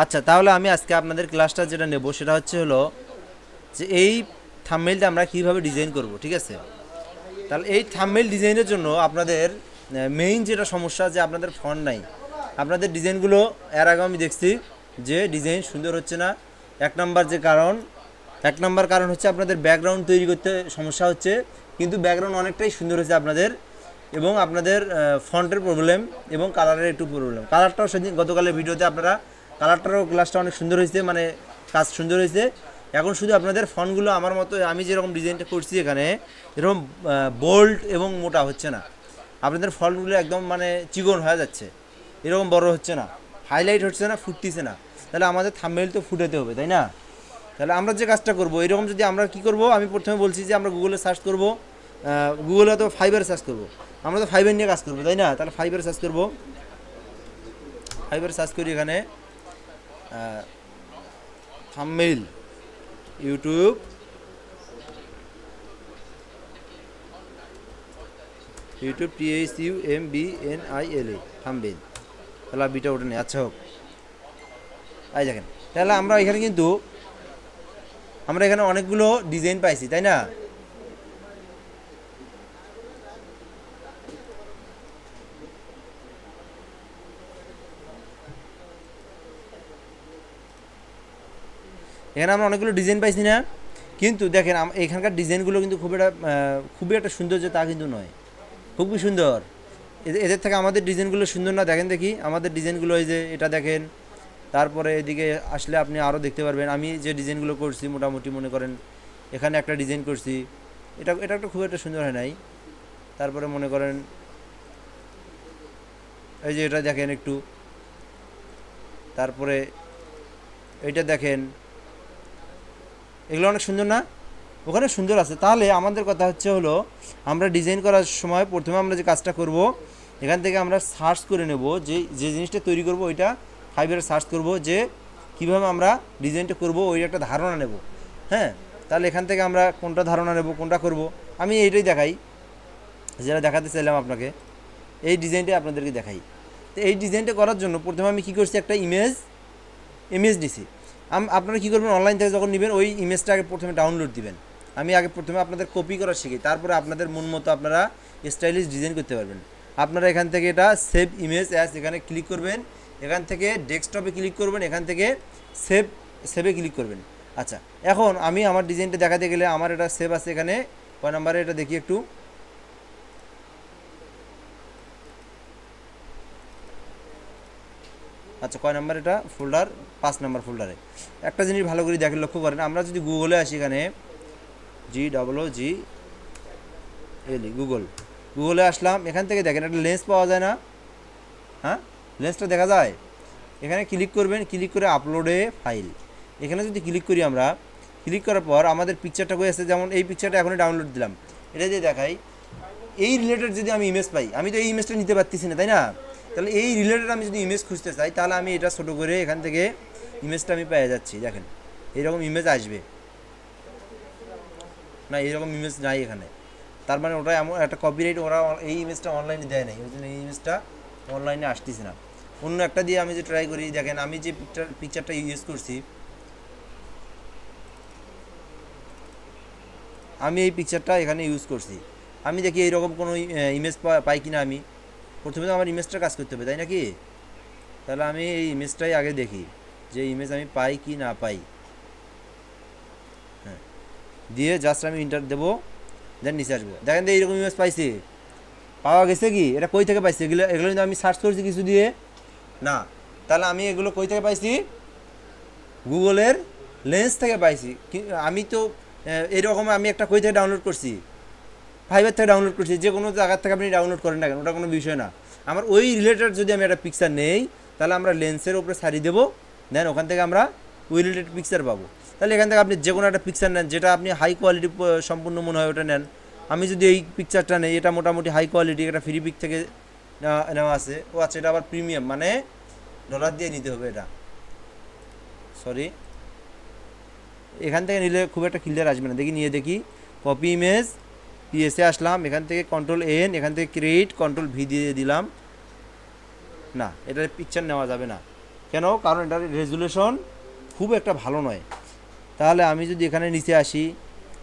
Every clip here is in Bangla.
আচ্ছা, তাহলে আমি আজকে আপনাদের ক্লাসটা যেটা নেব সেটা হলো যে এই থাম্বনেইলটা আমরা কীভাবে ডিজাইন করব, ঠিক আছে? তাহলে এই থাম্বনেইল ডিজাইনের জন্য আপনাদের মেইন যেটা সমস্যা যে আপনাদের ফন্ট নাই। আপনাদের ডিজাইনগুলো এর আগে আমি দেখছি যে ডিজাইন সুন্দর হচ্ছে না। এক নাম্বার যে কারণ এক নাম্বার কারণ হচ্ছে আপনাদের ব্যাকগ্রাউন্ড তৈরি করতে সমস্যা হচ্ছে, কিন্তু ব্যাকগ্রাউন্ড অনেকটাই সুন্দর হয়েছে আপনাদের, এবং আপনাদের ফন্টের প্রবলেম এবং কালারের একটু প্রবলেম। কালারটাও সেদিন গতকালের ভিডিওতে আপনারা কালারটারও গ্লাসটা অনেক সুন্দর হয়েছে, মানে কাজ সুন্দর হয়েছে। এখন শুধু আপনাদের ফন্টগুলো আমার মতো আমি যেরকম ডিজাইনটা করছি এখানে এরকম বোল্ড এবং মোটা হচ্ছে না। আপনাদের ফন্টগুলো একদম মানে চিকন হয়ে যাচ্ছে, এরকম বড় হচ্ছে না, হাইলাইট হচ্ছে না, ফুটতেছে না। তাহলে আমাদের থাম্বনেইল তো ফুটাতে হবে, তাই না? তাহলে আমরা যে কাজটা করব এরকম যদি আমরা কি করব, আমি প্রথমে বলছি যে আমরা গুগলে সার্চ করব, গুগলে তো ফাইবার সার্চ করব। আমরা তো ফাইবার নিয়ে কাজ করবো, তাই না? তাহলে ফাইবার সার্চ করব, ফাইবার সার্চ করি এখানে thumbnail YouTube, YouTube THUMBNIL thumbnail. তাহলে বিটা ওঠে নেই, আচ্ছা হোক। এই দেখেন, তাহলে আমরা এখানে কিন্তু আমরা এখানে অনেকগুলো ডিজাইন পাইছি, তাই না? এখানে আমরা অনেকগুলো ডিজাইন পাইছি না? কিন্তু দেখেন এখানকার ডিজাইনগুলো কিন্তু খুবই একটা সুন্দর যে তা কিন্তু নয়, খুবই সুন্দর। এদের থেকে আমাদের ডিজাইনগুলো সুন্দর না? দেখেন দেখি আমাদের ডিজাইনগুলো, এই যে এটা দেখেন। তারপরে এদিকে আসলে আপনি আরও দেখতে পারবেন আমি যে ডিজাইনগুলো করছি, মোটামুটি মনে করেন এখানে একটা ডিজাইন করছি, এটা এটা একটা খুব একটা সুন্দর হয় নাই। তারপরে মনে করেন এই যে এটা দেখেন একটু, তারপরে এইটা দেখেন, এগুলো অনেক সুন্দর না? ওখানে সুন্দর আছে। তাহলে আমাদের কথা হলো আমরা ডিজাইন করার সময় প্রথমে আমরা যে কাজটা করব, এখান থেকে আমরা সার্চ করে নেব যে যে জিনিসটা তৈরি করব ওইটা ফাইবারে সার্চ করব যে কীভাবে আমরা ডিজাইনটা করব, ওই একটা ধারণা নেব। হ্যাঁ, তাহলে এখান থেকে আমরা কোনটা ধারণা নেব, কোনটা করব, আমি এইটাই দেখাই, যেটা দেখাতে চাইলাম আপনাকে, এই ডিজাইনটাই আপনাদেরকে দেখাই। তো এই ডিজাইনটা করার জন্য প্রথমে আমি কী করছি, একটা ইমেজ নিছি। আপনারা কী করবেন, অনলাইন থেকে যখন নেবেন ওই ইমেজটা আগে প্রথমে ডাউনলোড দিবেন। আমি আগে প্রথমে আপনাদের কপি করা শিখি, তারপরে আপনাদের মন মতো আপনারা স্টাইলিশ ডিজাইন করতে পারবেন। আপনারা এখান থেকে এটা সেভ ইমেজ অ্যাজ এখানে ক্লিক করবেন, এখান থেকে ডেস্কটপে ক্লিক করবেন, এখান থেকে সেভে ক্লিক করবেন। আচ্ছা, এখন আমি আমার ডিজাইনটা দেখাতে গেলে আমার এটা সেভ আছে এখানে কয় নাম্বারে, এটা দেখি একটু। আচ্ছা, কয় নাম্বার এটা ফোল্ডার? 5 নাম্বার ফোল্ডারে। একটা জিনিস ভালো করে দেখে লক্ষ্য করেন, আমরা যদি গুগলে আসি, এখানে GOOGLE গুগলে আসলাম, এখান থেকে দেখেন একটা লেন্স পাওয়া যায় না? হ্যাঁ, লেন্সটা দেখা যায়। এখানে ক্লিক করবেন, ক্লিক করে আপলোডে ফাইল, এখানে যদি ক্লিক করি, আমরা ক্লিক করার পর আমাদের পিকচারটা কই আছে, যেমন এই পিকচারটা এখনই ডাউনলোড দিলাম, এটা দিয়ে দেখাই। এই রিলেটেড যদি আমি ইমেজ পাই, আমি তো এই ইমেজটা নিতে পারতেছি না, তাই না? তাহলে এই রিলেটেড আমি যদি ইমেজ খুঁজতে চাই, তাহলে আমি এটা ছোটো করে এখান থেকে ইমেজটা আমি পেয়ে যাচ্ছি। দেখেন এইরকম ইমেজ আসবে না? এইরকম ইমেজ নাই এখানে। তার মানে ওটা এমন একটা কপিরাইট, ওরা এই ইমেজটা অনলাইনে দেয় নাই, ওই জন্য এই ইমেজটা অনলাইনে আসতেছে না। অন্য একটা দিয়ে আমি যে ট্রাই করি, দেখেন আমি যে পিকচারটা ইউজ করছি, আমি এই পিকচারটা এখানে ইউজ করছি, আমি দেখি এইরকম কোনো ইমেজ পাই কিনা। আমি প্রথমে তো আমার ইমেজটা কাজ করতে হবে, তাই নাকি? তাহলে আমি এই ইমেজটাই আগে দেখি যে ইমেজ আমি পাই কি না পাই। হ্যাঁ, দিয়ে জাস্ট আমি ইন্টার দেবো, দেন নিচে আসবো। দেখেন তো এইরকম ইমেজ পাইছি, পাওয়া গেছে কি? এটা কই থেকে পাইছি? এগুলো এগুলো কিন্তু আমি সার্চ করছি কিছু দিয়ে না। তাহলে আমি এগুলো কই থেকে পাইছি? গুগলের লেন্স থেকে পাইছি। আমি তো এরকম আমি একটা কই থেকে ডাউনলোড করছি, ফাইবার থেকে ডাউনলোড করছি। যে কোনো জায়গার থেকে আপনি ডাউনলোড করেন না কেন, ওটা কোনো বিষয় না। আমার ওই রিলেটেড যদি আমি একটা পিকচার নেই, তাহলে আমরা লেন্সের উপরে সারি দেবো, দেন ওখান থেকে আমরা ওই রিলেটেড পিকচার পাবো। তাহলে এখান থেকে আপনি যে কোনো একটা পিকচার নেন, যেটা আপনি হাই কোয়ালিটি সম্পূর্ণ মনে হয় ওটা নেন। আমি যদি এই পিকচারটা নেই, এটা মোটামুটি হাই কোয়ালিটি, এটা ফ্রি পিক থেকে নেওয়া আছে। ও আচ্ছা, এটা আবার প্রিমিয়াম, মানে ডলার দিয়ে নিতে হবে এটা, সরি। এখান থেকে নিলে খুব একটা ক্লিয়ার আসবে না। দেখি নিয়ে দেখি, কপি ইমেজ, পিএসে আসলাম, এখান থেকে Ctrl+N, এখান থেকে ক্রিয়েট, Ctrl+V দিয়ে দিলাম। না, এটার পিকচার নেওয়া যাবে না। কেন? কারণ এটার রেজুলেশন খুব একটা ভালো নয়। তাহলে আমি যদি এখানে নিচে আসি,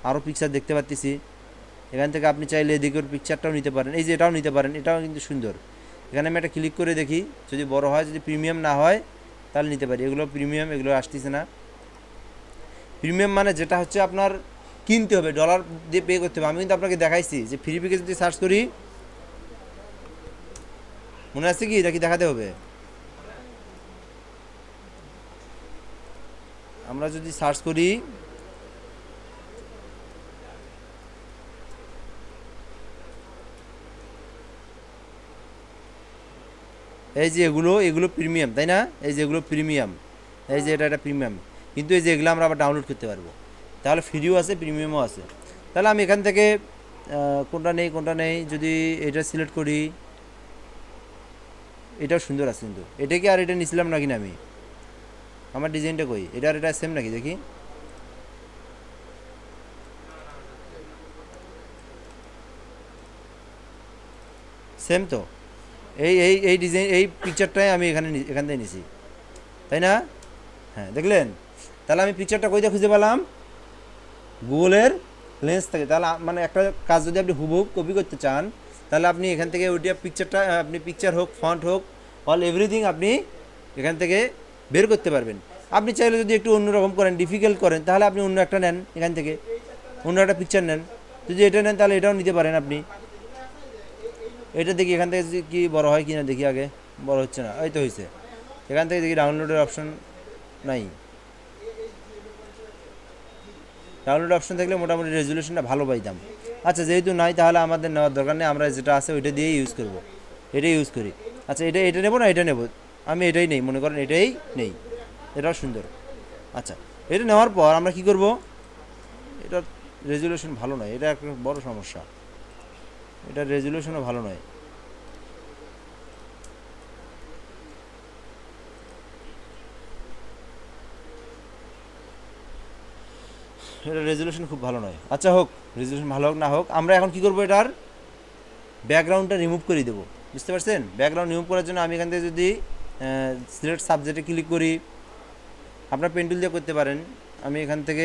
আরও পিকচার দেখতে পাচ্ছি, এখান থেকে আপনি চাইলে এদিকের পিকচারটাও নিতে পারেন, এই যে এটাও নিতে পারেন, এটাও কিন্তু সুন্দর। এখানে আমি একটা ক্লিক করে দেখি, যদি বড় হয়, যদি প্রিমিয়াম না হয় তাহলে নিতে পারি। এগুলো প্রিমিয়াম, এগুলো আসতেছে না। প্রিমিয়াম মানে যেটা হচ্ছে আপনার কিনতে হবে, ডলার দিয়ে পে করতে হবে। আমি কিন্তু আপনাকে দেখাইছি যে ফ্রি পিকে যদি সার্চ করি, মনে আছে কি, এটা কি দেখাতে হবে? আমরা যদি সার্চ করি, এই যে এগুলো এগুলো প্রিমিয়াম, তাই না? এই যে এগুলো প্রিমিয়াম, এই যে এটা প্রিমিয়াম, কিন্তু এই যে এগুলো আমরা আবার ডাউনলোড করতে পারবো। তাহলে ফ্রিও আছে, প্রিমিয়ামও আছে। তাহলে আমি এখান থেকে কোনটা নেই যদি এটা সিলেক্ট করি, এটাও সুন্দর আছে কিন্তু। এটা কি আর এটা নিছিলাম নাকি না আমি? আমার ডিজাইনটা কই, এটা আর এটা সেম নাকি দেখি। সেম তো। এই ডিজাইন, এই পিকচারটাই আমি এখান থেকে নিছি, তাই না? হ্যাঁ, দেখলেন? তাহলে আমি পিকচারটা কইতে খুঁজে পেলাম গুগলের লেন্স থেকে। তাহলে মানে একটা কাজ যদি আপনি হুবহু কপি করতে চান, তাহলে আপনি এখান থেকে ওইটা পিকচারটা, আপনি পিকচার হোক, ফন্ট হোক, অল এভরিথিং আপনি এখান থেকে বের করতে পারবেন। আপনি চাইলে যদি একটু অন্যরকম করেন, ডিফিকাল্ট করেন, তাহলে আপনি অন্য একটা নেন, এখান থেকে অন্য একটা পিকচার নেন। যদি এটা নেন তাহলে এটাও নিতে পারেন আপনি। এটা দেখি এখান থেকে কি বড় হয় কি না দেখি আগে। বড় হচ্ছে না, এই তো হয়েছে। এখান থেকে দেখি ডাউনলোডের অপশন নাই। ডাউনলোড অপশন থাকলে মোটামুটি রেজুলেশনটা ভালো পাইতাম। আচ্ছা, যেহেতু নাই তাহলে আমাদের নেওয়ার দরকার নেই, আমরা যেটা আছে ওইটা দিয়েই ইউজ করব, এটাই ইউজ করি। আচ্ছা, এটা নেবো না এটা নেব? আমি এটাই নেই, মনে করেন এটাই নেই, এটাও সুন্দর। আচ্ছা, এটা নেওয়ার পর আমরা কি করব? এটার রেজুলেশন ভালো নয়, এটা একটা বড় সমস্যা, এটার রেজুলেশনও ভালো নয়। এটা রেজুলেশন খুব ভালো নয়। আচ্ছা, হোক, রেজুলেশন ভালো হোক না হোক, আমরা এখন কি করব? এটার ব্যাকগ্রাউন্ডটা রিমুভ করে দেবো। বুঝতে পারছেন? ব্যাকগ্রাউন্ড রিমুভ করার জন্য আমি এখান থেকে যদি সিলেক্ট সাবজেক্টে ক্লিক করি, আপনার পেন্টুল দিয়ে করতে পারেন। আমি এখান থেকে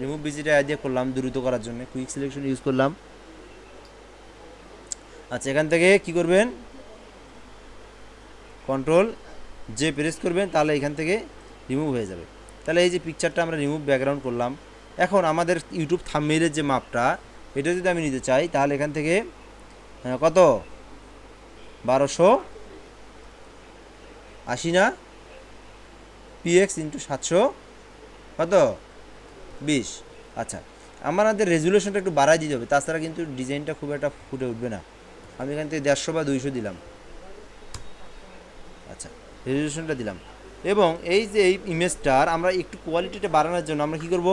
রিমুভ ভিজিট আইডিয়া করলাম দ্রুত করার জন্য, কুইক সিলেকশন ইউজ করলাম। আচ্ছা, এখান থেকে কি করবেন? কন্ট্রোল যে প্রেস করবেন, তাহলে এখান থেকে রিমুভ হয়ে যাবে। তাহলে এই যে পিকচারটা আমরা রিমুভ ব্যাকগ্রাউন্ড করলাম। এখন আমাদের ইউটিউব থাম্বনেইলের যে মাপটা, এটা যদি আমি নিতে চাই, তাহলে এখান থেকে কত, 1280 না, পিএক্স ইন্টু 700 কত, 20। আচ্ছা, আমাদের রেজুলেশনটা একটু বাড়াই দিতে হবে, তাছাড়া কিন্তু ডিজাইনটা খুব একটা ফুটে উঠবে না। আমি এখান থেকে 150 বা 200 দিলাম। আচ্ছা, রেজুলেশনটা দিলাম। এবং এই যে এই ইমেজটার আমরা একটু কোয়ালিটিটা বাড়ানোর জন্য আমরা কী করব?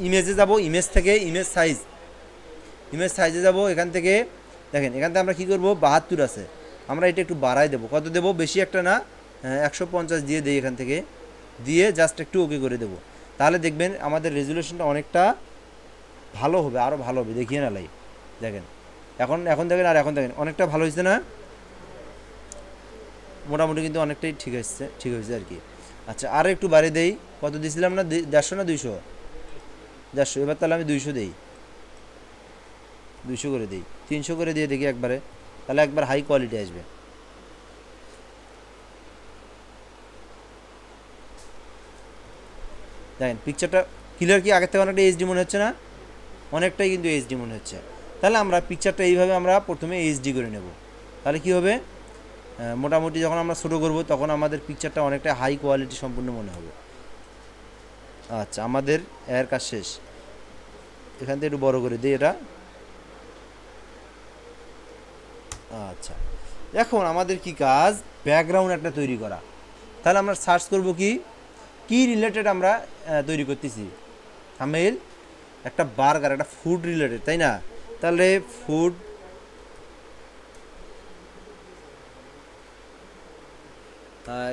ইমেজে যাব, ইমেজ থেকে ইমেজ সাইজে যাব। এখান থেকে দেখেন, এখান থেকে আমরা কী করব? 72 আছে, আমরা এটা একটু বাড়াই দেবো। কত দেবো? বেশি একটা না, 150 দিয়ে দিই। এখান থেকে দিয়ে জাস্ট একটু ওকে করে দেবো। তাহলে দেখবেন আমাদের রেজুলেশনটা অনেকটা ভালো হবে, আরও ভালো হবে। দেখিয়ে না লাই, দেখেন এখন এখন দেখেন, আর এখন দেখেন অনেকটা ভালো হয়েছে না? মোটামুটি কিন্তু অনেকটাই ঠিক হয়েছে আর কি। আচ্ছা, আর একটু বাড়িয়ে দেই। কত দিয়েছিলাম না? 150 না 200? 150। এবার তাহলে আমি 200 দেই, 200 করে দিই, 300 করে দিয়ে দেখি একবারে, তাহলে একবার হাই কোয়ালিটি আসবে। দেখেন পিকচারটা ক্লিয়ার কি? আগের থেকে অনেকটা এইচডি মনে হচ্ছে না? অনেকটাই কিন্তু এইচডি মনে হচ্ছে। তাহলে আমরা পিকচারটা এইভাবে আমরা প্রথমে এইচডি করে নেব। তাহলে কি হবে? মোটামুটি যখন আমরা ছোটো করব, তখন আমাদের পিকচারটা অনেকটা হাই কোয়ালিটি সম্পূর্ণ মনে হবে। আচ্ছা, আমাদের এর কাজ শেষ। এখান থেকে একটু বড় করে দিই এটা। আচ্ছা, এখন আমাদের কি কাজ? ব্যাকগ্রাউন্ড একটা তৈরি করা। তাহলে আমরা সার্চ করব কি কি রিলেটেড আমরা তৈরি করতেছি। থাম্বনেইল একটা বার্গার, একটা ফুড রিলেটেড, তাই না? তাহলে ফুড,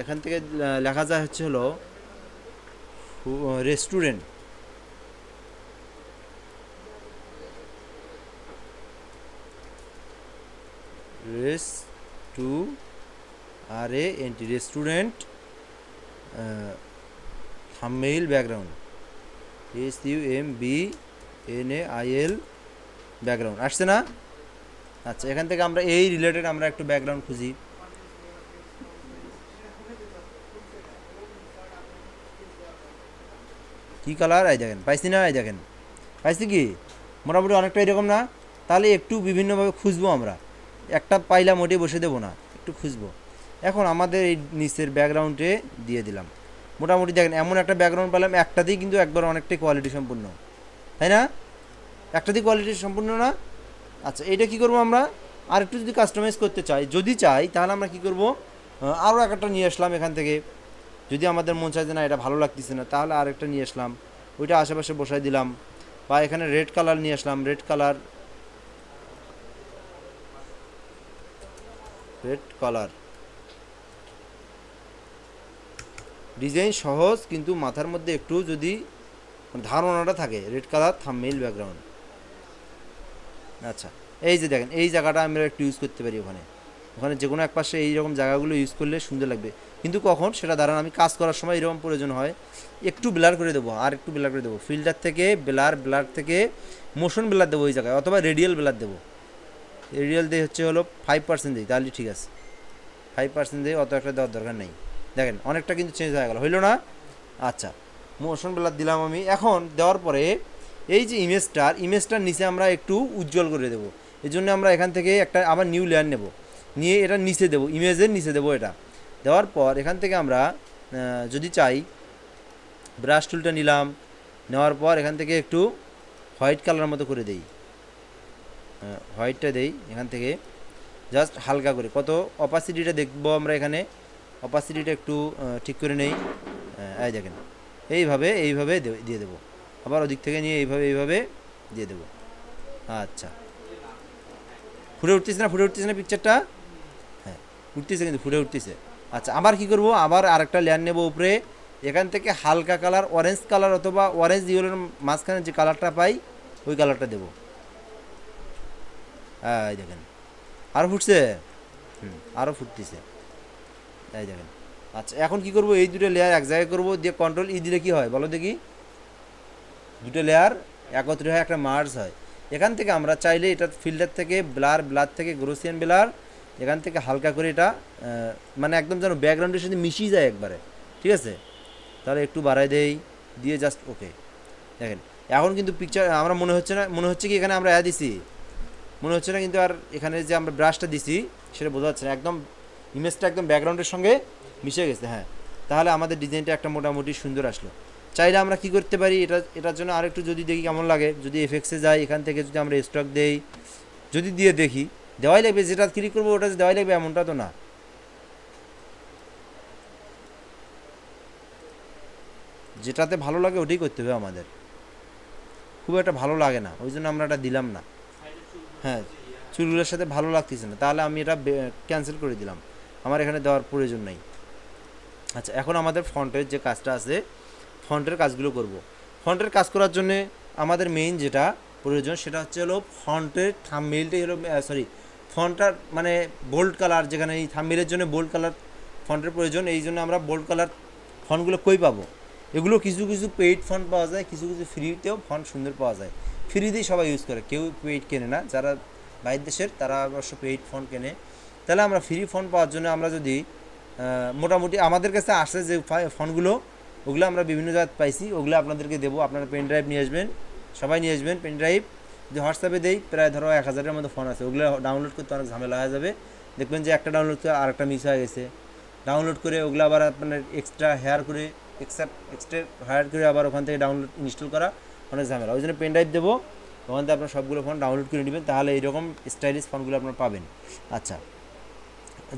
এখান থেকে লেখা যায় হচ্ছে হলো restaurant. Restaurant, thumbnail background, SUMBNAIL background আসছে না? আচ্ছা, এখান থেকে আমরা এই রিলেটেড আমরা একটু ব্যাকগ্রাউন্ড খুঁজি। কী কালার? এই দেখেন, পাইছি না? এই দেখেন, পাইছি কি? মোটামুটি অনেকটা এরকম না? তাহলে একটু বিভিন্নভাবে খুঁজবো আমরা, একটা পাইলাম ওটি বসে দেবো না, একটু খুঁজবো। এখন আমাদের এই নিচের ব্যাকগ্রাউন্ডে দিয়ে দিলাম। মোটামুটি দেখেন এমন একটা ব্যাকগ্রাউন্ড পেলাম, একটাতেই কিন্তু একবার অনেকটাই কোয়ালিটি সম্পূর্ণ, তাই না? একটাতেই কোয়ালিটি সম্পূর্ণ না? আচ্ছা, এটা কি করব আমরা? আর একটু যদি কাস্টমাইজ করতে চাই, যদি চাই, তাহলে আমরা কি করব, আরও একটা নিয়ে আসলাম এখান থেকে। যদি আমাদের মন চায় যে না এটা ভালো লাগতেছে না, তাহলে আরেকটা নিয়ে আসলাম, ওইটা আশেপাশে বসাই দিলাম। বা এখানে রেড কালার নিয়ে আসলাম, রেড কালার ডিজাইন সহজ, কিন্তু মাথার মধ্যে একটু যদি ধারণাটা থাকে, রেড কালার থাম্বনেইল ব্যাকগ্রাউন্ড। আচ্ছা, এই যে দেখেন এই জায়গাটা আমরা একটু ইউজ করতে পারি, ওখানে ওখানে যে কোনো এক পাশে এইরকম জায়গাগুলো ইউজ করলে সুন্দর লাগবে। কিন্তু কখন সেটা দাঁড়ান, আমি কাজ করার সময় এরকম প্রয়োজন হয়, একটু ব্লার করে দেবো, আর একটু ব্লার করে দেবো, ফিল্টার থেকে ব্লার থেকে মোশন ব্লার দেবো ওই জায়গায়, অথবা রেডিয়াল ব্লার দেবো। রেডিয়াল দিয়ে হচ্ছে হলো 5% দিই, তাহলে ঠিক আছে। 5% দিয়ে অত একটা দেওয়ার দরকার নেই। দেখেন অনেকটা কিন্তু চেঞ্জ হয়ে গেল, হইল না? আচ্ছা, মোশন ব্লার দিলাম আমি। এখন দেওয়ার পরে এই যে ইমেজটার নিচে আমরা একটু উজ্জ্বল করে দেবো। এই জন্য আমরা এখান থেকে একটা আবার নিউ লেয়ার নেব, নিয়ে এটা নিচে দেবো, ইমেজের নিচে দেবো। এটা দেওয়ার পর এখান থেকে আমরা যদি চাই, ব্রাশ টুলটা নিলাম, নেওয়ার পর এখান থেকে একটু হোয়াইট কালার মতো করে দেই, হোয়াইটটা দেই এখান থেকে জাস্ট হালকা করে। কত অপাসিটিটা দেখবো আমরা এখানে, অপাসিটিটা একটু ঠিক করে নেই। এই দেখেন এইভাবে দিয়ে দেবো, আবার ওদিক থেকে নিয়ে এইভাবে দিয়ে দেবো। আচ্ছা, ফুটে উঠতেছে না পিকচারটা? হ্যাঁ, উঠতেছে, কিন্তু ফুটে উঠতেছে। আচ্ছা, আবার কি করব, আবার আরেকটা লেয়ার নেব উপরে, এখান থেকে হালকা কালার, অরেঞ্জ কালার অথবা অরেঞ্জ ইয়েলোর মাঝখানে যে কালারটা পাই ওই কালারটা দেবো। হ্যাঁ, এই দেখেন আরও ফুটছে, আরও ফুটতেছে, এই দেখেন। আচ্ছা, এখন কি করব, এই দুটো লেয়ার এক জায়গায় করব, দিয়ে কন্ট্রোল দিলে কি হয় বলো দেখি? দুটো লেয়ার একত্রে হয়, একটা মার্জ হয়। এখান থেকে আমরা চাইলে এটা ফিল্টার থেকে ব্লার থেকে গ্রোসিয়ান ব্লার, এখান থেকে হালকা করে এটা মানে একদম যেন ব্যাকগ্রাউন্ডের সাথে মিশিয়ে যায় একবারে, ঠিক আছে? তাহলে একটু বাড়াই দেই, দিয়ে জাস্ট ওকে। দেখেন এখন কিন্তু পিকচার আমরা মনে হচ্ছে কি এখানে আমরা দিছি, মনে হচ্ছে না কিন্তু। আর এখানে যে আমরা ব্রাশটা দিছি সেটা বোঝা যাচ্ছে না, একদম ইমেজটা একদম ব্যাকগ্রাউন্ডের সঙ্গে মিশে গেছে। হ্যাঁ, তাহলে আমাদের ডিজাইনটা একটা মোটামুটি সুন্দর আসলো। চাইলে আমরা কি করতে পারি, এটার জন্য আরেকটু যদি দেখি কেমন লাগে, যদি এফেক্টসে যাই, এখান থেকে যদি আমরা স্টক দেই, যদি দিয়ে দেখি দেওয়াই লাগবে, যেটা ক্লিক করবো ওটা দেওয়াই লাগবে এমনটা তো না। যেটাতে ভালো লাগে ওটাই করতে হবে আমাদের, খুব একটা ভালো লাগে না ওই জন্য আমরা এটা দিলাম না। হ্যাঁ, চুলগুলোর সাথে ভালো লাগতেছে না, তাহলে আমি এটা ক্যান্সেল করে দিলাম, আমার এখানে দেওয়ার প্রয়োজন নেই। আচ্ছা, এখন আমাদের ফন্টের যে কাজটা আছে, ফন্টের কাজগুলো করব। ফন্টের কাজ করার জন্যে আমাদের মেইন যেটা প্রয়োজন সেটা হচ্ছে হলো ফন্টের থাম্বনেইলটাই হলো, সরি, ফন্টটার মানে বোল্ড কালার, যেখানে এই থাম্বনেইলের জন্য বোল্ড কালার ফন্টের প্রয়োজন। এই জন্য আমরা বোল্ড কালার ফন্টগুলো কই পাবো? এগুলো কিছু কিছু পেইড ফন্ট পাওয়া যায়, কিছু কিছু ফ্রিতেও ফন্ট সুন্দর পাওয়া যায়। ফ্রিতেই সবাই ইউজ করে, কেউ পেইড কেনে না, যারা বাইরের দেশের তারা অবশ্য পেইড ফন্ট কেনে। তাহলে আমরা ফ্রি ফন্ট পাওয়ার জন্য আমরা যদি মোটামুটি আমাদের কাছে আসে যে ফোনগুলো, ওগুলো আমরা বিভিন্ন জায়গায় পাইছি, ওগুলো আপনাদেরকে দেবো। আপনারা পেন ড্রাইভ নিয়ে আসবেন, সবাই নিয়ে আসবেন পেন ড্রাইভ। যদি হোয়াটসঅ্যাপে দেই, প্রায় ধরো 1000-এর মতো ফোন আছে, ওগুলো ডাউনলোড করতে অনেক ঝামেলা হয়ে যাবে। দেখবেন যে একটা ডাউনলোড করে আরেকটা মিস হয়ে গেছে, ডাউনলোড করে ওগুলো আবার আপনার এক্সট্রা হায়ার করে আবার ওখান থেকে ডাউনলোড ইনস্টল করা অনেক ঝামেলা। ওই জন্য পেন ড্রাইভ দেবো, ওখান থেকে আপনার সবগুলো ফোন ডাউনলোড করে নেবেন, তাহলে এইরকম স্টাইলিশ ফোনগুলো আপনার পাবেন। আচ্ছা,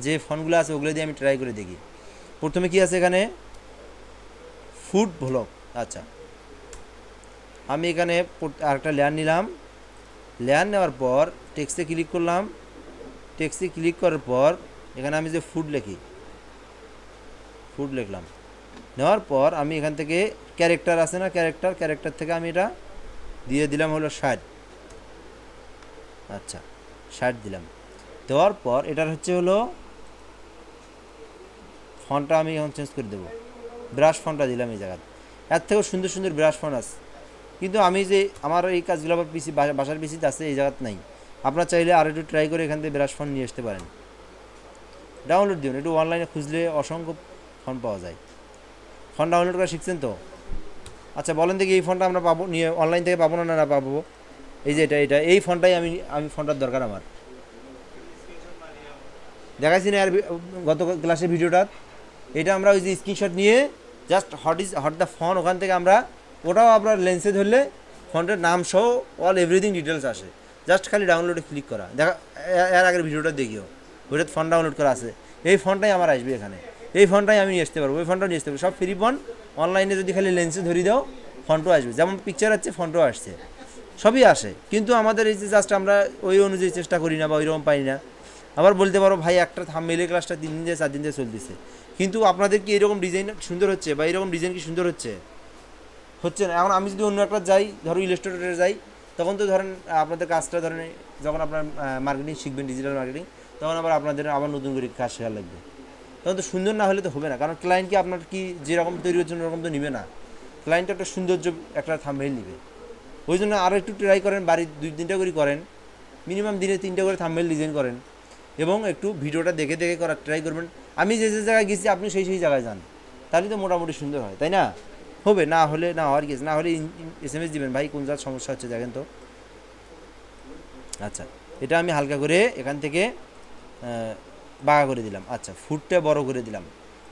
যে ফোনগুলো আছে ওগুলো দিয়ে আমি ট্রাই করে দেখি। প্রথমে কি আছে এখানে, ফুড ভ্লগ। আচ্ছা, আমি এখানে আরেকটা লেয়ার নিলাম, লেয়ার নেওয়ার পর টেক্সটে ক্লিক করলাম, টেক্সটে ক্লিক করার পর এখানে আমি যে ফুড লিখলাম, নেওয়ার পর আমি এখান থেকে ক্যারেক্টার আছে না, ক্যারেক্টার থেকে আমি এটা দিয়ে দিলাম হলো 60। আচ্ছা, 60 দিলাম। দেওয়ার পর এটার হচ্ছে হলো ফন্টটা আমি এখন চেঞ্জ করে দেবো, ব্রাশ ফন্টটা দিলাম এই জায়গায়। এর থেকেও সুন্দর সুন্দর ব্রাশ ফন্ট আছে, কিন্তু আমি যে আমার এই কাজগুলো আবার পিসি বাসার পিসিতে আছে, এই জায়গাতে নাই। আপনার চাইলে আর একটু ট্রাই করে এখান থেকে ব্রাশ ফন্ট নিয়ে আসতে পারেন, ডাউনলোড দিন। একটু অনলাইনে খুঁজলে অসংখ্য ফন্ট পাওয়া যায়। ফন্ট ডাউনলোড করা শিখছেন তো? আচ্ছা বলেন দেখি, এই ফন্টটা আমরা পাবো নিয়ে অনলাইন থেকে পাবো না না পাবো? এই যে এটা এই ফন্টটাই আমি ফন্টটার দরকার আমার। দেখাইছি না আর গত ক্লাসের ভিডিওটা, এটা আমরা ওই যে স্ক্রিনশট নিয়ে জাস্ট হট দ্য ফন্ট, ওখান থেকে আমরা ওটাও আপনার লেন্সে ধরলে ফন্টের নাম সহ অল এভরিথিং ডিটেলস আসে। জাস্ট খালি ডাউনলোডে ক্লিক করা। দেখা এর আগের ভিডিওটা দেখিও, ওইটা ফন্ট ডাউনলোড করা আছে। এই ফন্টটাই আমার আসবে এখানে, এই ফন্টটাই আমি নিয়ে আসতে পারবো, ওই ফন্টটাও নিয়ে আসতে পারবো। সব ফ্রি ফন্ট, অনলাইনে যদি খালি লেন্সে ধরিয়ে দাও ফন্টও আসবে, যেমন পিকচার আছে ফন্টও আসছে, সবই আসে। কিন্তু আমাদের এই যে জাস্ট আমরা ওই অনুযায়ী চেষ্টা করি না বা ওইরকম পাই না। আবার বলতে পারো ভাই একটা থাম্বনেইলের ক্লাসটা 3 দিন থেকে 4 দিন থেকে চলতেছে, কিন্তু আপনাদের কি এরকম ডিজাইন সুন্দর হচ্ছে বা এরকম ডিজাইন কি সুন্দর হচ্ছে? হচ্ছে না। এখন আমি যদি অন্য একটা যাই, ধরো ইলাস্ট্রেটরে যাই, তখন তো ধরেন আপনাদের কাজটা ধরেন যখন আপনার মার্কেটিং শিখবেন, ডিজিটাল মার্কেটিং, তখন আবার আপনাদের আবার নতুন করে কাজ শেখা লাগবে। তখন তো সুন্দর না হলে তো হবে না, কারণ ক্লায়েন্ট কি আপনার কি যেরকম তৈরি হচ্ছে ওরকম তো নিবে না। ক্লায়েন্ট একটা সৌন্দর্য একটা থাম্বনেইল নিবে। ওই জন্য আরও একটু ট্রাই করেন, বাড়ির 2-3টা করে করেন, মিনিমাম দিনে 3টা করে থাম্বনেইল ডিজাইন করেন, এবং একটু ভিডিওটা দেখে দেখে করার ট্রাই করবেন। আমি যে যে জায়গায় গেছি আপনি সেই সেই জায়গায় যান, তাহলে তো মোটামুটি সুন্দর হয়, তাই না? হবে না হলে না হওয়ার কিছু না হলে SMS দিবেন, ভাই কোন জায়গার সমস্যা হচ্ছে দেখেন তো। আচ্ছা, এটা আমি হালকা করে এখান থেকে বাঁকা করে দিলাম। আচ্ছা, ফুটটা বড় করে দিলাম।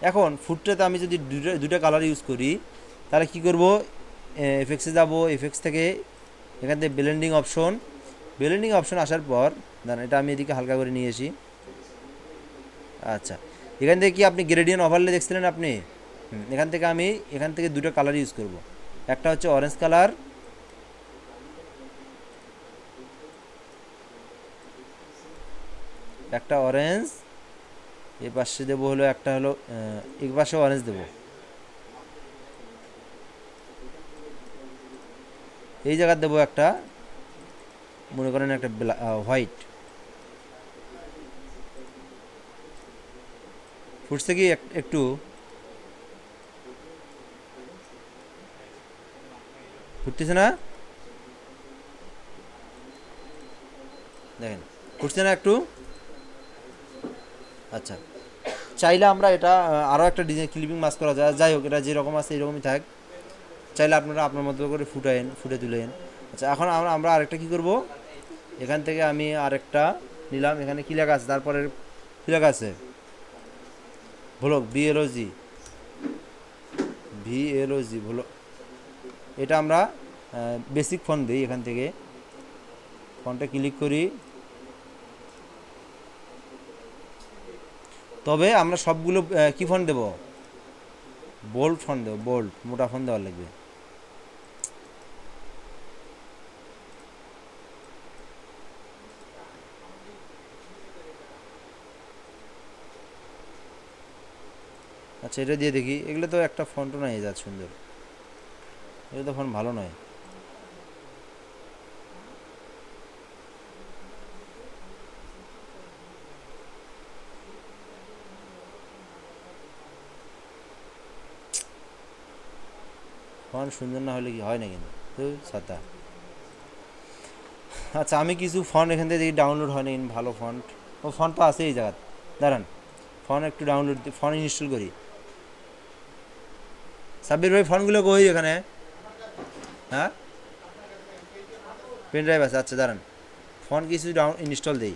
এখন ফুটটাতে আমি যদি দুটা কালার ইউজ করি, তাহলে কি করব? এফেক্টসে যাব, এফেক্টস থেকে এখান থেকে ব্লেন্ডিং অপশন আসার পর দাঁড়ান, এটা আমি এদিকে হালকা করে নিয়ে আসি। আচ্ছা, এখান থেকে কি আপনি গ্রেডিয়েন্ট ওভারলে দেখছিলেন আপনি? এখান থেকে দুটো কালার ইউজ করব। একটা হচ্ছে অরেঞ্জ কালার, একটা অরেঞ্জ, এ পাশে দেবো হলো একটা হলো এই পাশে অরেঞ্জ দেবো। এই জায়গা দেবো একটা, মনে করেন একটা হোয়াইট। ফুটছে কি একটু? ফুটতেছে না? দেখেন ফুটছে না একটু? আচ্ছা, চাইলে আমরা এটা আরও একটা ডিজাইন ক্লিপিং মাস্ক করা যায়। যাই হোক, এটা যেরকম আছে এরকমই থাক। চাইলে আপনারা আপনার মতো করে ফুটে তুলেন। আচ্ছা, এখন আমরা আরেকটা কী করব? এখান থেকে আমি আরেকটা নিলাম। এখানে কী লেখা আছে? তারপরে কী লেখা আছে? Vlog, VLOG vlog. এটা আমরা বেসিক ফন্ট দিই। এখান থেকে ফন্টে ক্লিক করি, তবে আমরা সবগুলো কী ফন্ট দেব? বোল্ড ফন্ট দেবো, বোল্ড মোটা ফন্ট দেওয়ার লাগবে। আচ্ছা, এটা দিয়ে দেখি। এগুলো তো একটা ফন্টও নাই যা সুন্দর, এগুলো তো ফন্ট ভালো নয়। ফন্ট সুন্দর না হলে কি হয় না, কিন্তু তো ছাতা। আচ্ছা, আমি কিছু ফন্ট এখান থেকে দেখি ডাউনলোড হয় না ভালো ফন্ট। ও ফন্ট তো আছে এই জায়গায়, দাঁড়ান ফন্ট একটু ডাউনলোড, ফন্ট ইনস্টল করি। সাব্বির ভাই ফন্টগুলো কই এখানে? হ্যাঁ, পেন ড্রাইভ আছে। আচ্ছা দাঁড়ান, ফন্ট কিছু ইনস্টল দেই।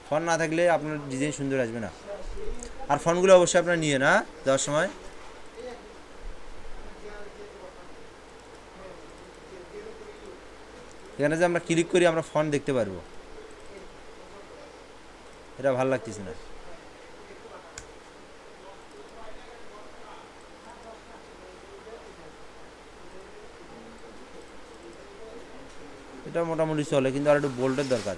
ফন্ট না থাকলে আপনার ডিজাইন সুন্দর আসবে না। আর ফন্টগুলো অবশ্যই আপনার নিয়ে না দেওয়ার সময়। এখানে যে আমরা ক্লিক করি আমরা ফন্ট দেখতে পারবো। এটা ভালো লাগতেছে না। এটা মোটামুটি চলে, কিন্তু আর একটু বোল্ডের দরকার।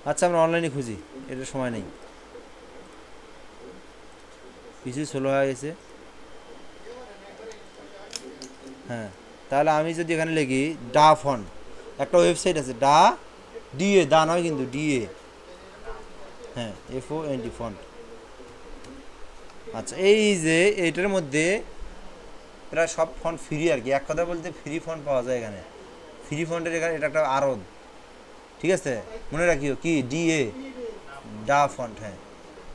আচ্ছা, আমরা অনলাইনে খুঁজি, এটা সময় নেই, কিছু স্লো হয়ে গেছে। হ্যাঁ, তাহলে আমি যদি এখানে লিখি ডা ফন্ট, একটা ওয়েবসাইট আছে দা নয় কিন্তু ডিএ, হ্যাঁ FONT ফন্ট। আচ্ছা, এই যে এইটার মধ্যে প্রায় সব ফন্ট ফ্রি আর কি, এক কথা বলতে ফ্রি ফন্ট পাওয়া যায় এখানে। ফ্রি ফন্টের এখানে এটা একটা আরদ, ঠিক আছে, মনে রাখিও কি ডিএ, ডা ফন্ট, হ্যাঁ।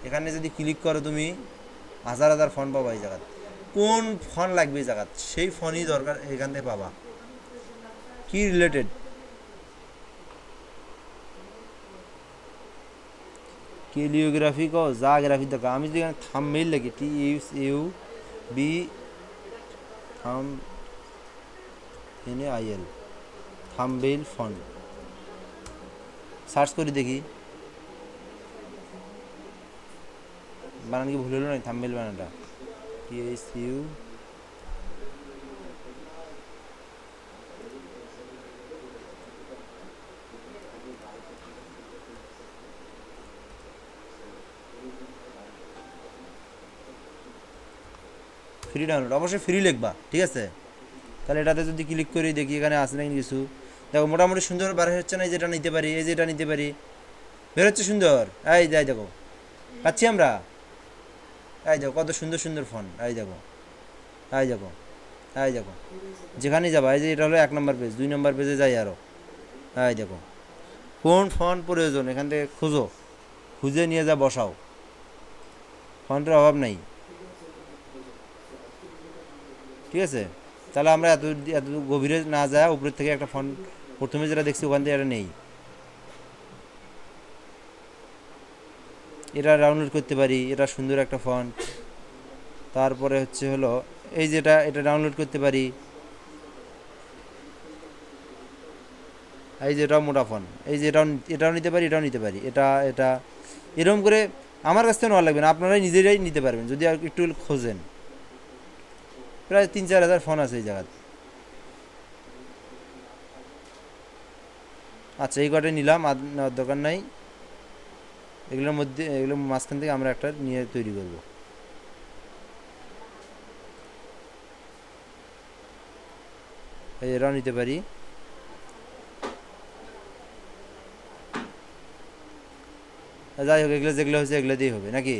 এখানে যদি ক্লিক করো তুমি হাজার হাজার ফন্ট পাবা এই জায়গায়। কোন ফন্ট লাগবে এই জায়গায় সেই ফন্টই দরকার এখান থেকে পাবা। কি রিলেটেড ক্যালিওগ্রাফি কো যা গ্রাফি দরকার, আমি যদি এখানে থাম্বনেইল লিখি THUMBI থাম NAIL থাম্বনেইল ফন্ট সার্চ করে দেখি বানান কি ভুল হলো না, থাম্বনেইল বানানটা THU ফ্রি ডাউনলোড, অবশ্যই ফ্রি লিখবা, ঠিক আছে। তাহলে এটাতে যদি ক্লিক করি দেখি এখানে আছে নাকি কিছু, দেখো মোটামুটি সুন্দর বার হচ্ছে না, এই যেটা নিতে পারি, এই যেটা নিতে পারি, বের হচ্ছে সুন্দর। এই যাই দেখো পাচ্ছি আমরা, এই দেখো কত সুন্দর সুন্দর ফোন, এই দেখো, এই দেখো, এই দেখো, যেখানেই যাবা, এই যে এটা হলো 1 নম্বর পেজ, 2 নম্বর পেজে যাই আরও, এই দেখো কোন ফোন প্রয়োজন এখান থেকে খুঁজো, খুঁজে নিয়ে যা বসাও, ফন্টের অভাব নেই, ঠিক আছে। তাহলে আমরা এত এত গভীরে না যায় উপরের থেকে একটা ফন্ট প্রথমে যেটা দেখছি ওখান থেকে এটা নেই, এটা ডাউনলোড করতে পারি, এটা সুন্দর একটা ফন্ট। তারপরে হচ্ছে হলো এই যেটা, এটা ডাউনলোড করতে পারি, এই যে এটাও মোটা ফন্ট, এই যে এটাও নিতে পারি, এটাও নিতে পারি, এটা এরকম করে আমার কাছ থেকে নেওয়া লাগবে না, আপনারাই নিজেরাই নিতে পারবেন যদি আর একটু খোঁজেন। প্রায় 3-4 হাজার ফোন আছে এই জায়গায়। আচ্ছা, এই কটাই নিলাম, আর নেওয়ার দরকার নাই। এগুলোর মধ্যে, এগুলোর মাঝখান থেকে আমরা একটা নিয়ে তৈরি করব। এরাও নিতে পারি, যাই হোক এগুলো যেগুলো হচ্ছে এগুলো দিয়েই হবে নাকি।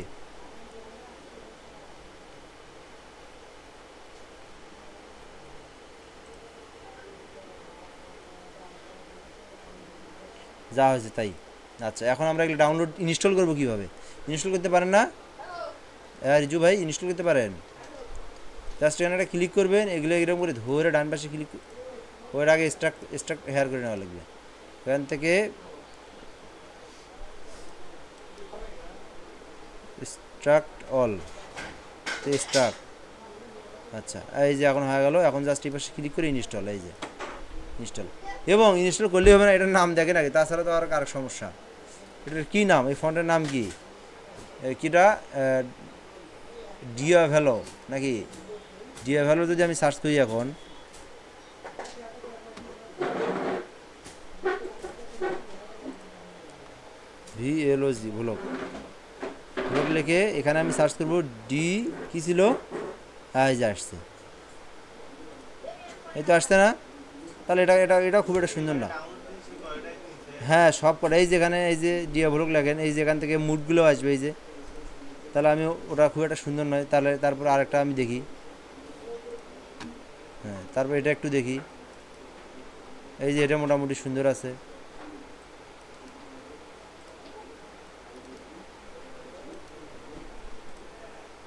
যা হয়েছে তাই। আচ্ছা, এখন আমরা এগুলো ডাউনলোড ইনস্টল করবো কীভাবে, ইনস্টল করতে পারেন না রিজু ভাই, ইনস্টল করতে পারেন। জাস্ট এখানে একটা ক্লিক করবেন, এগুলো এরকম করে ধরে ডান পাশে ক্লিক, ওর আগে স্ট্রাক হেয়ার করে নেওয়া লাগবে, এখান থেকে স্ট্রাক্ট অল, স্ট্রাক্ট। আচ্ছা, এই যে এখন হয়ে গেল, এখন জাস্ট এই পাশে ক্লিক করে ইনস্টল, এই যে ইনস্টল। এবং ইনস্টল করলেই হবে না, এটার নাম দেখেন আগে, তাছাড়া তো আর কারো সমস্যা। এটার কী নাম, এই ফন্টের নাম কি, কিটা ডিয়াভ্যালো নাকি, ডিয়াভ্যালো যদি আমি সার্চ করি এখন, VLOG ভ্লগ, ভ্লগ লিখে এখানে আমি সার্চ করবো ডি, কী ছিল, এই যে আসছে, এই তো আসছে না। তাহলে এটা এটা এটা খুব একটা সুন্দর না, হ্যাঁ সব কটা, এই যেখানে এই যে ডিয়া ভ্লগ লেখেন, এই যেখান থেকে মুডগুলো আসবে, এই যে, তাহলে আমি ওটা খুব একটা সুন্দর নয়, তাহলে তারপর আরেকটা আমি দেখি, হ্যাঁ তারপর এটা একটু দেখি, এই যে এটা মোটামুটি সুন্দর আছে।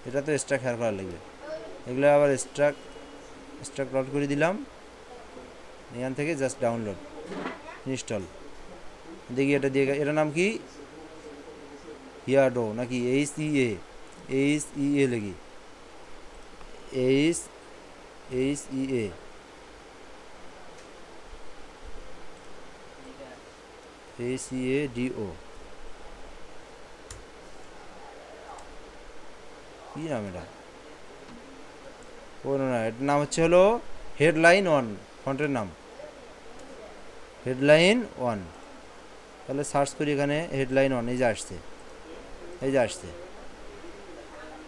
এটা তো স্ট্রাক হেয়ার করা লাগবে, এগুলো আবার স্ট্রাক লোড করে দিলাম, এখান থেকে জাস্ট ডাউনলোড ইনস্টল, দেখি এটা দিয়ে, এটার নাম কি হিয়াডো নাকি HEA লেগি, HEA HEADO, কী নাম এটা, ও না, এটার নাম হচ্ছে হলো হেডলাইন 1, ফন্টের নাম হেডলাইন 1। তাহলে সার্চ করি এখানে হেডলাইন 1, এই যে আসছে, এই যে আসছে,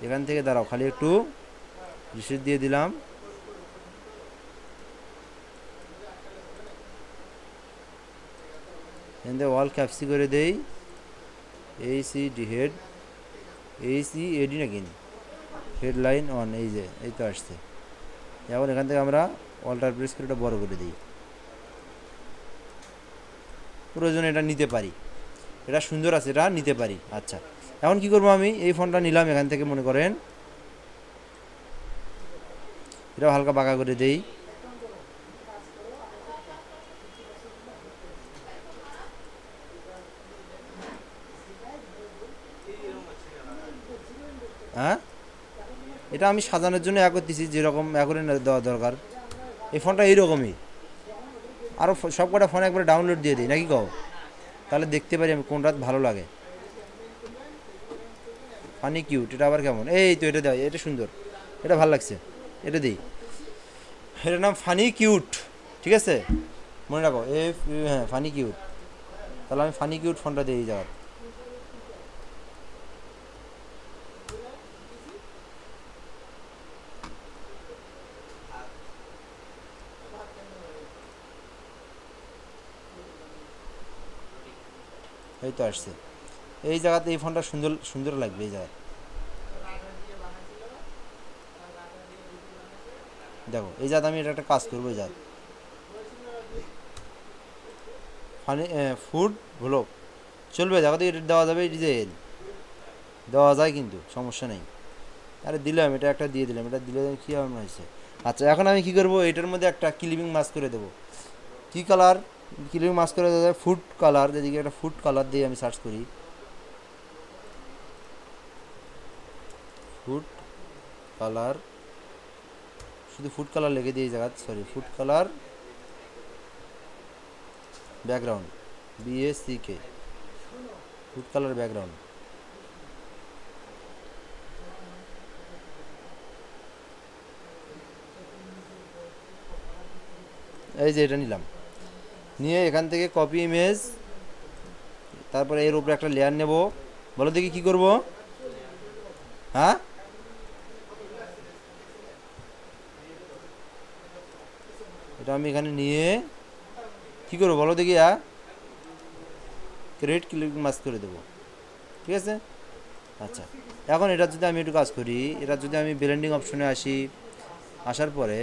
এখান থেকে দাঁড়াও খালি একটু রিসিট দিয়ে দিলাম, এখান থেকে অল ক্যাপসি করে দেই, HED নাকি, হেডলাইন অন, এই যে এই তো আসছে। এখন এখান থেকে আমরা অল্টার প্রেস করে এটা বড় করে দিই, প্রয়োজনে এটা নিতে পারি, এটা সুন্দর আছে, এটা নিতে পারি। আচ্ছা, এখন কি করবো, আমি এই ফোনটা নিলাম এখান থেকে, মনে করেন এটা হালকা বাঁকা করে দেই। হ্যাঁ, এটা আমি সাজানোর জন্য করতেছি, যেরকম করে দেওয়া দরকার। এই ফোনটা এইরকমই, আরও সব কটা ফোন একবারে ডাউনলোড দিয়ে দিই নাকি কও, তাহলে দেখতে পারি আমি কোনটা ভালো লাগে। ফানি কিউট, এটা আবার কেমন, এই তো এটা দেওয়া, এটা সুন্দর, এটা ভালো লাগছে, এটা দিই। এটার নাম ফানি কিউট, ঠিক আছে, মনে রাখো হ্যাঁ ফানি কিউট। তাহলে আমি ফানি কিউট ফোনটা দিয়ে যাওয়ার। এই তো আসছে, এই জায়গাতে এই ফোনটা সুন্দর সুন্দর লাগবে এই জায়গায়। দেখো এই জায়গাতে আমি এটা একটা কাজ করবো, এই জায়গা ফানি ফুড ব্লগ চলবে, জায়গাতে এটা দেওয়া যাবে, ডিজাইন দেওয়া যায় কিন্তু সমস্যা নেই। আরে দিলাম, এটা একটা দিয়ে দিলাম, এটা দিলে কী হবে হয়েছে। আচ্ছা, এখন আমি কি করব, এটার মধ্যে একটা ক্লিপিং মাস্ক করে দেবো। কী কালার ক্লিপিং মাস্ক করে দেওয়া যায়, ফুড কালার, যেদিকে একটা ফুড কালার দিয়ে আমি সার্চ করি, ফুড কালার, শুধু ফুড কালার লিখে দিয়ে এই জায়গা, sorry food colour background, BACK, food colour background. এই যে এটা নিলাম, নিয়ে এখান থেকে কপি ইমেজ, তারপরে এর উপরে একটা লেয়ার নেব। বলো দেখি কি করব। হ্যাঁ, এটা আমি এখানে নিয়ে কি করবো বলো দেখি, ক্রিয়েট ক্লিপিং মাস্ক করে দেবো, ঠিক আছে। আচ্ছা, এখন এটা যদি আমি একটু কাজ করি, এটা যদি আমি ব্লেন্ডিং অপশনে আসি, আসার পরে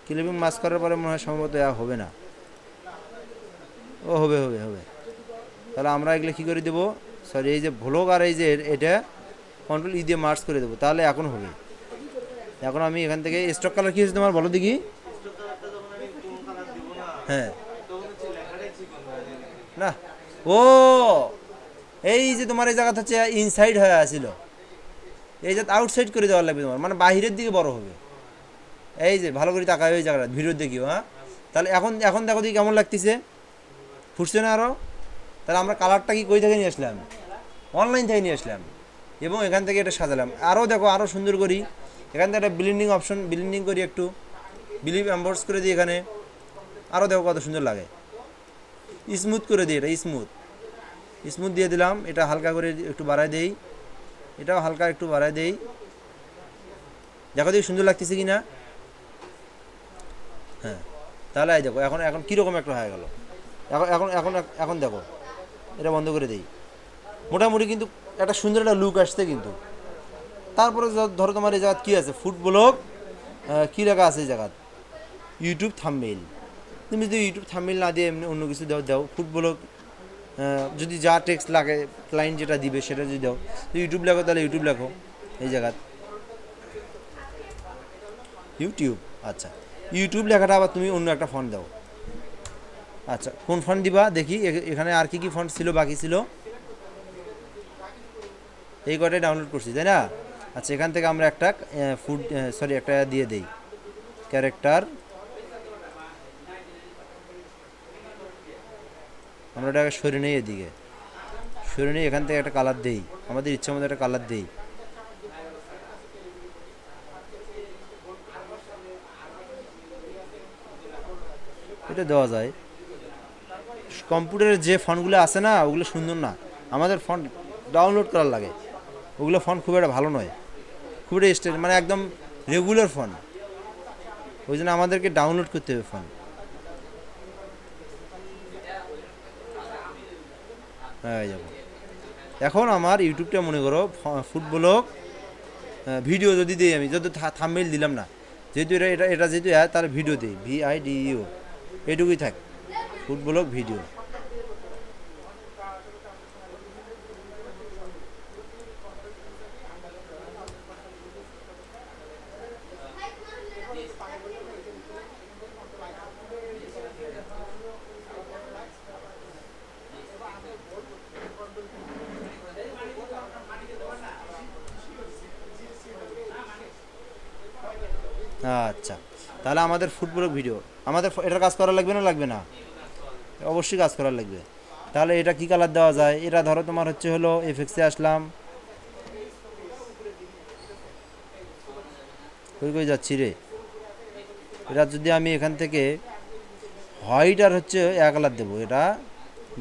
ক্লিপিং মাস্ক করার পরে মনে হয় সম্ভবত হবে না, ও হবে হবে হবে। তাহলে আমরা এগুলো কী করে দেবো, সরি এই যে ভ্লগ আর এই যে এটা কন্ট্রোল দিয়ে মার্চ করে দেবো, তাহলে এখন হবে। এখন আমি এখান থেকে স্টক কালার কী হয়েছে তোমার বলো দেখি। হ্যাঁ, না, ও এই যে তোমার এই জায়গাটা হচ্ছে ইনসাইড হয়ে আসছিল, এই যে আউটসাইড করে দেওয়ার লাগবে তোমার, মানে বাহিরের দিকে বড় হবে। এই যে ভালো করে তাকায় ওই জায়গাটা, ভিডিও দেখিও। হ্যাঁ, তাহলে এখন এখন দেখো দেখি কেমন লাগতেছে, ফুটছে না আরও। তাহলে আমরা কালারটা কি কই থেকে নিয়ে আসলাম, অনলাইন থেকে নিয়ে আসলাম, এবং এখান থেকে এটা সাজালাম। আরও দেখো আরও সুন্দর করি, এখান থেকে একটা ব্লেন্ডিং অপশন, ব্লেন্ডিং করি, একটু বিলিভ এম্বর্স করে দিই এখানে, আরও দেখো কত সুন্দর লাগে। স্মুথ করে দিই, এটা স্মুথ স্মুথ দিয়ে দিলাম। এটা হালকা করে একটু বাড়ায় দেই, এটাও হালকা একটু বাড়ায় দেই, দেখো দেখি সুন্দর লাগতেছে কি না। হ্যাঁ, তাহলে এই দেখো এখন এখন কীরকম একটা হয়ে গেল। এখন এখন এখন এখন দেখো, এটা বন্ধ করে দেই, মোটামুটি কিন্তু একটা সুন্দর একটা লুক আসছে কিন্তু। তারপরে ধরো তোমার এই জায়গা কী আছে, ফুড ব্লগ, কী লেখা আছে এই জায়গায়, ইউটিউব থাম্বনেইল। তুমি যদি ইউটিউব থাম্বনেইল না দিয়ে এমনি অন্য কিছু দাও, ফুড ব্লগ, যদি যা টেক্সট লাগে ক্লায়েন্ট যেটা দিবে সেটা যদি দাও, ইউটিউব লেখো তাহলে ইউটিউব লেখো এই জায়গায়, ইউটিউব। আচ্ছা, ইউটিউব লেখাটা আবার তুমি অন্য একটা ফন্ট দাও। আচ্ছা, কোন ফন্ট দিবা দেখি, এখানে আর কি কি ফন্ট ছিল বাকি ছিল, এই কটাই ডাউনলোড করছি তাই না। আচ্ছা, এখান থেকে আমরা একটা একটা দিয়ে দেই, ক্যারেক্টার, আমরা এটাকে সরে নিই, এদিকে সরে নিয়ে এখান থেকে একটা কালার দেই, আমাদের ইচ্ছা মতো একটা কালার দেই। এটা দেওয়া যায়। কম্পিউটারের যে ফন্টগুলো আছে না ওগুলো সুন্দর না, আমাদের ফন্ট ডাউনলোড করার লাগে, ওগুলো ফন্ট খুব একটা ভালো নয়, খুব একটা মানে একদম রেগুলার ফন্ট, ওই জন্য আমাদেরকে ডাউনলোড করতে হবে ফন্ট। এই যাবো। এখন আমার ইউটিউবটা মনে করো ফুটবলক ভিডিও যদি দিই, আমি যদি থাম্বনেইল দিলাম না, যেহেতু এটা এটা এটা যেহেতু তাহলে ভিডিও দিই, VIDEO, এটুকুই থাক, ফুটবলক ভিডিও। আচ্ছা, তাহলে আমাদের ফুটবলের ভিডিও, আমাদের এটার কাজ করা লাগবে না, লাগবে না? অবশ্যই কাজ করা লাগবে। তাহলে এটা কি কালার দেওয়া যায়? এটা ধরো তোমার হচ্ছে হলো এফএক্সে আসলাম, কই কই যাচ্ছি রে, এটা যদি আমি এখান থেকে হোয়াইট আর হচ্ছে এক কালার দেবো, এটা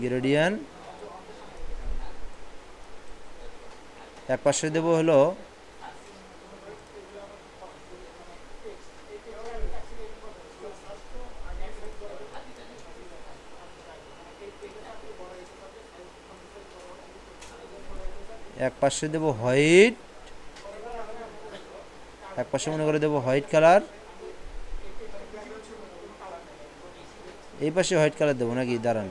গ্রেডিয়ান, এক পাশে দেবো হলো এক পাশে দেবো হোয়াইট, এক পাশে মনে করে দেবো হোয়াইট কালার, এই পাশে হোয়াইট কালার দেবো নাকি, দাঁড়ান,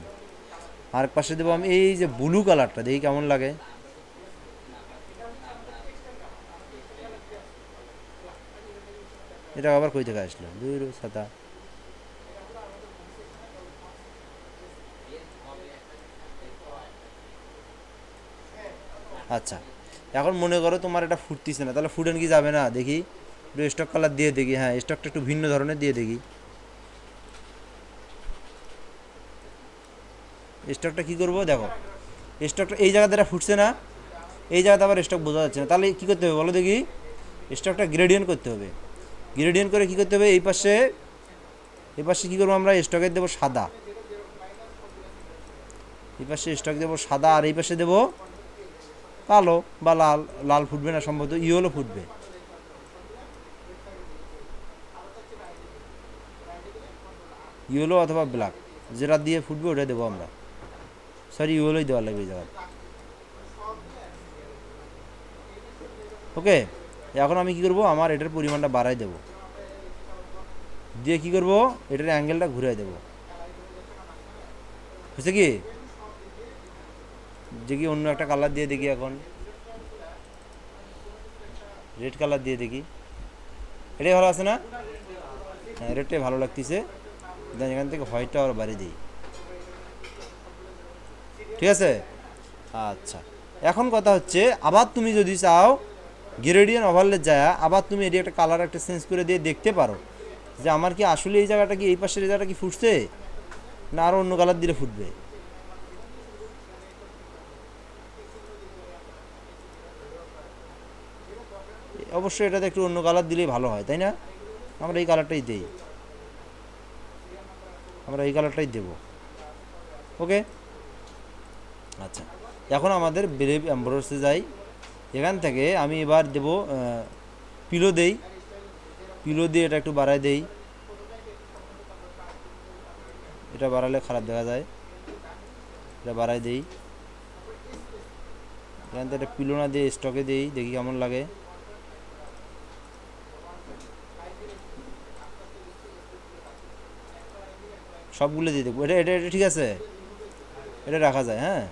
আর এক পাশে দেবো আমি এই যে ব্লু কালারটা, দেখি কেমন লাগে। এটা আবার কই থেকে আসলো, দূর ছাতা। আচ্ছা, এখন মনে করো তোমার এটা ফুটতেছে না, তাহলে ফুটেন কি যাবে না, দেখি একটু স্টক কালার দিয়ে দেখি, হ্যাঁ স্টকটা একটু ভিন্ন ধরনের দিয়ে দেখি, স্টকটা কী করবো দেখো, স্টকটা এই জায়গাতে এটা ফুটছে না, এই জায়গাতে আবার স্টক বোঝা যাচ্ছে না, তাহলে কী করতে হবে বলো দেখি, স্টকটা গ্রেডিয়েন্ট করতে হবে। গ্রেডিয়েন্ট করে কী করতে হবে, এই পাশে কী করবো আমরা, স্টকের দেবো সাদা, এই পাশে স্টক দেবো সাদা, আর এই পাশে দেবো কালো বা লাল, লাল ফুটবে না সম্ভবত, ইয়েলো ফুটবে, ইয়েলো অথবা ব্ল্যাক, যেটা দিয়ে ফুটবে ওটা দেবো আমরা, সরি ইয়েলোই দেওয়া লাগবে এই জায়গায়। ওকে, এখন আমি কি করব, আমার এটার পরিমাণটা বাড়াই দেব, দিয়ে কি করব, এটার অ্যাঙ্গেলটা ঘুরাই দেব, বুঝছে কি, দেখি অন্য একটা কালার দিয়ে দেখি, এখন রেড কালার দিয়ে দেখি, এটাই ভালো আছে না? হ্যাঁ রেডটাই ভালো লাগতেছে, দেন এখান থেকে হোয়াইটটা আবার বাড়িয়ে দিই, ঠিক আছে। আচ্ছা, এখন কথা হচ্ছে, আবার তুমি যদি চাও গ্রেডিয়েন্ট ওভারলে যায়, আবার তুমি এটি একটা কালার একটা চেঞ্জ করে দিয়ে দেখতে পারো যে আমার কি আসলে এই জায়গাটা কি, এই পাশের এই জায়গাটা কি ফুটছে, না আরও অন্য কালার দিলে ফুটবে। অবশ্যই এটাতে একটু অন্য কালার দিলেই ভালো হয়, তাই না? আমরা এই কালারটাই দেই, আমরা এই কালারটাই দেব। ওকে, আচ্ছা, এখন আমাদের ব্রেভ এমব্রসে যাই, এখান থেকে আমি এবার দেব পিলো দেই, পিলো দিয়ে এটা একটু বাড়াই দেই, এটা বাড়ালে খারাপ দেখা যায়, এটা বাড়াই দেই, এখান থেকে একটা পিলো না দিয়ে স্টকে দেই, দেখি কেমন লাগে। সবগুলো দিয়ে দেখবো, এটা এটা এটা ঠিক আছে, এটা রাখা যায়, হ্যাঁ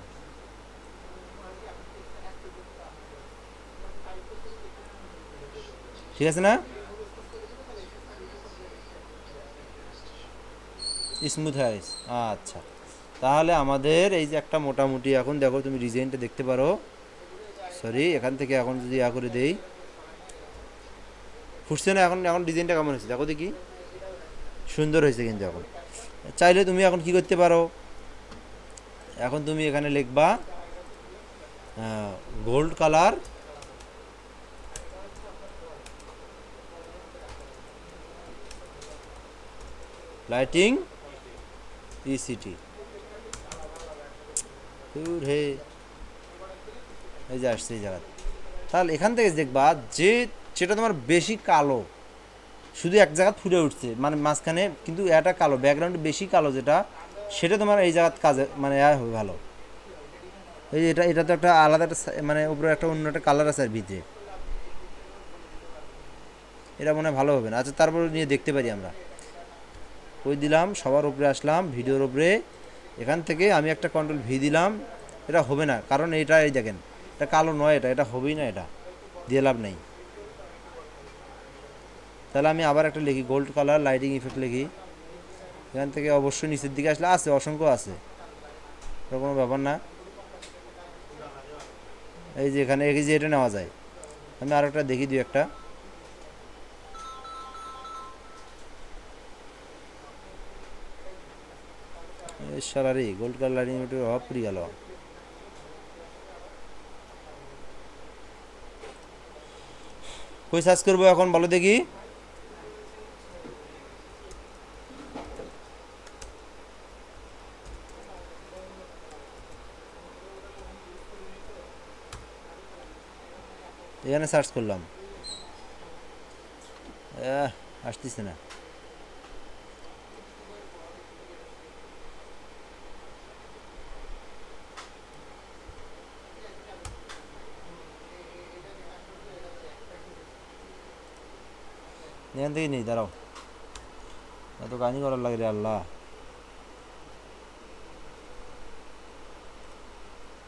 ঠিক আছে না, স্মুথ হাইস। আচ্ছা, তাহলে আমাদের এই যে একটা মোটামুটি, এখন দেখো তুমি ডিজাইনটা দেখতে পারো, সরি এখান থেকে এখন যদি করে দেই, ফুটছে না এখন, এখন ডিজাইনটা কেমন হয়েছে দেখো দেখি, সুন্দর হয়েছে কিন্তু। এখন চাইলে তুমি এখন কি করতে পারো, এখন তুমি এখানে লিখবা গোল্ড কালার, লাইটিং ইসিটি, হে এই যে আসছে এই জায়গা, তাহলে এখান থেকে দেখবা যে সেটা তোমার বেশি কালো, শুধু এক জায়গা ফুটে উঠছে, মানে মাঝখানে কিন্তু এটা কালো, ব্যাকগ্রাউন্ড বেশি কালো যেটা, সেটা তোমার এই জায়গার কাজে মানে হবে ভালো, এই যে এটা এটা তো একটা আলাদা একটা মানে উপরে একটা অন্য একটা কালার আছে আর ভিতরে, এটা মনে হয় ভালো হবে না। আচ্ছা তারপর নিয়ে দেখতে পারি আমরা। ওই দিলাম, সবার উপরে আসলাম, ভিডিওর উপরে। এখান থেকে আমি একটা কন্ট্রোল ভি দিলাম। এটা হবে না, কারণ এটা এই দেখেন, এটা কালো নয়, এটা এটা হবেই না, এটা দিয়ে লাভ নেই। তাহলে আমি আবার একটা লিখি, গোল্ড কালার লাইটিং ইফেক্ট লিখি। এখান থেকে অবশ্যই নিচের দিকে আসলে আছে, অসংখ্য আছে, এটা কোনো ব্যাপার না। এই যে এখানে এই যে এটা নেওয়া যায়। আমি আর একটা দেখি, দুই একটা। সারারি গোল্ড কালার লাইটিং ইফেক্টের অভাব পড়ে গেল। কই সার্চ করবো এখন বলো দেখি। এখানে সার্চ করলাম, আসতেছে না। এখান থেকে নেই, দাঁড়াও, এত কাহিনি করার লাগে রে আল্লাহ।